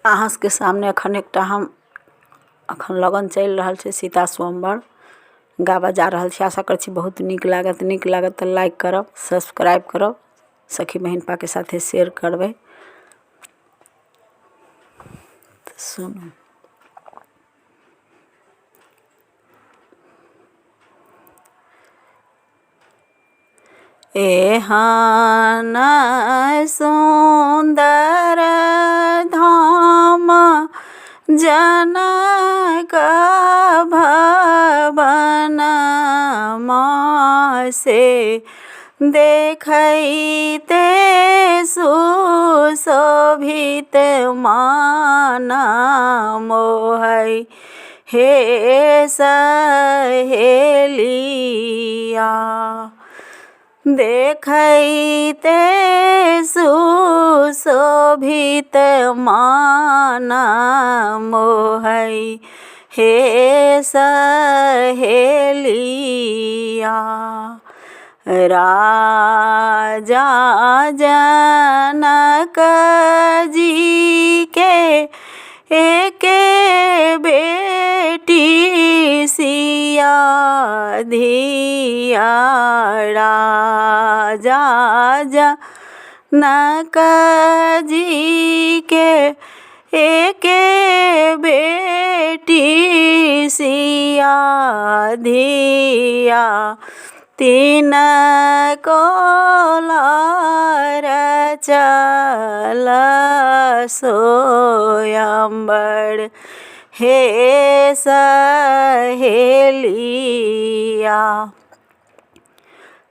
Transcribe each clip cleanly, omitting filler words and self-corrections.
अहाँ के सामने अखन एकटा हम अखन लगन चलि रहल छै सीता स्वयंवर गाबऽ जा रहल छी। आशा करै छी बहुत नीक लागत तऽ लाइक करब, सब्सक्राइब करब, सखी बहिन पा के साथे शेयर करबै। तऽ सुनू। एहन सुंदर धाम जनक भवन से देखैते सुशोभित मान मोहै हे सहेलिया। देखैते सुशोभित मान मोहै हे सहेलिया। राजा जनक जी के एके बेटी सिया धिया। राजा जनक जी के एके बेटी सिया धिया। तीन कोलार चल स्वयंवर हे सहेलिया।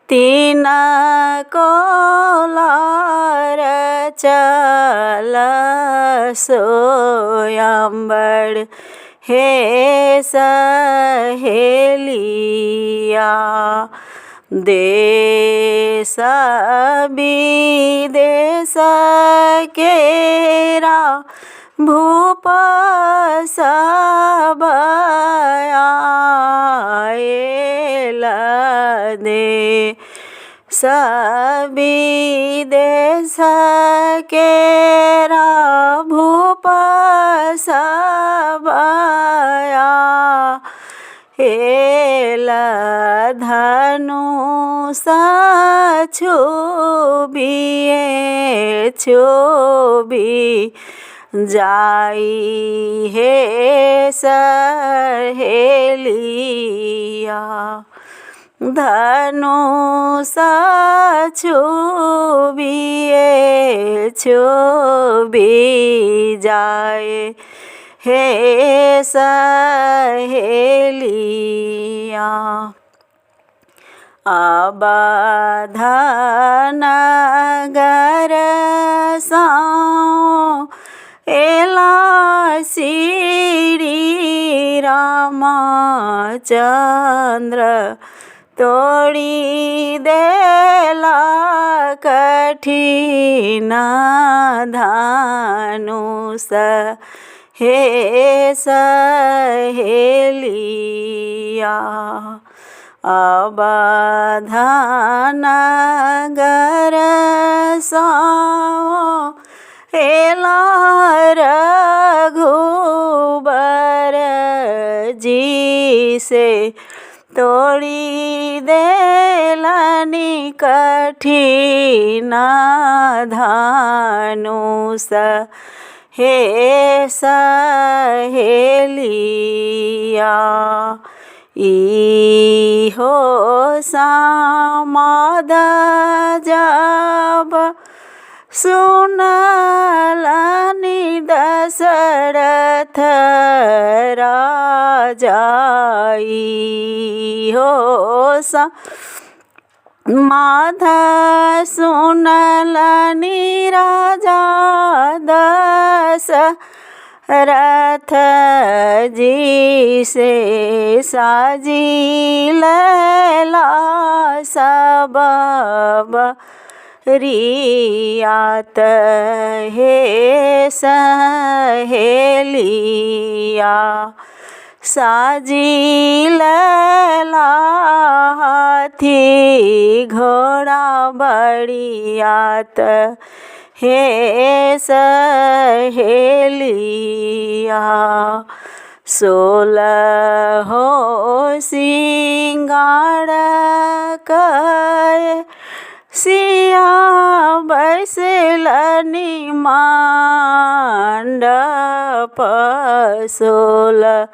तीन कोलार चल स्वयंवर हे सहेलिया। देश विदेश केरा भूप सब आएल। देश विदेश केरा भूप सब आएल। धनुष छुबिए छुबी जाई हे सहेलिया। धनुष छुबिए छुबी जाए हे सहेलिया। अवध नगर साँ एला श्री रामचंद्र तोड़ी देला कठिन धनुष हे सहेलिया। अवध नगर साँ एला रघुबर जी से तोड़ी देलनि कठिन धनुष हे सहेलिया। इहो समाद जब सुनलनि दशरथ राजा। इहो समाद सुनलनि राजा दशरथ जी से साजिलेला सब रियात हे सहेलिया। साजिलेला हाथी घोड़ा बड़ियात हे सहेलिया। 16 सिंगार कए सिया बैसलनि मंडप। 16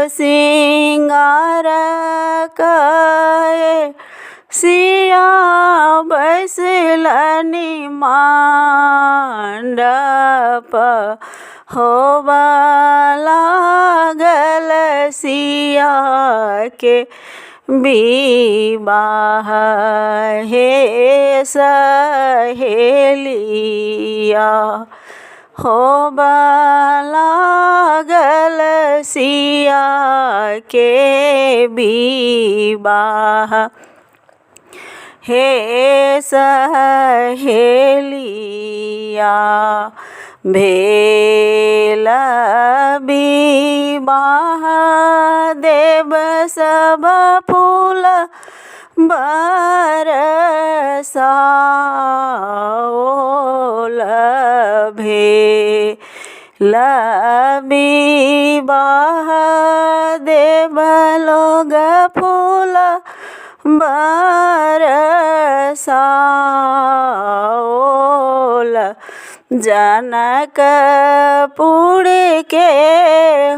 सिंगार कए सिया बैसलनि मंडप। होबा लागल सिया के विवाह। हे सहेलिया। होबा लागल सिया के विवाह। हे सहेलिया। भेल विवाह देव सब फूल बरसाओल। भेल विवाह देव लोग फूल बरसाओल। जनकपुर के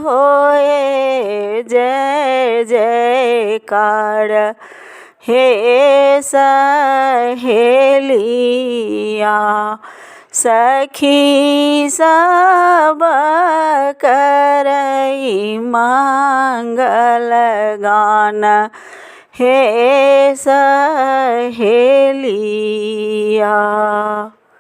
होए जय जयकार। हे सहेलिया। सखी सब करई मंगल गान। हे सहेलिया।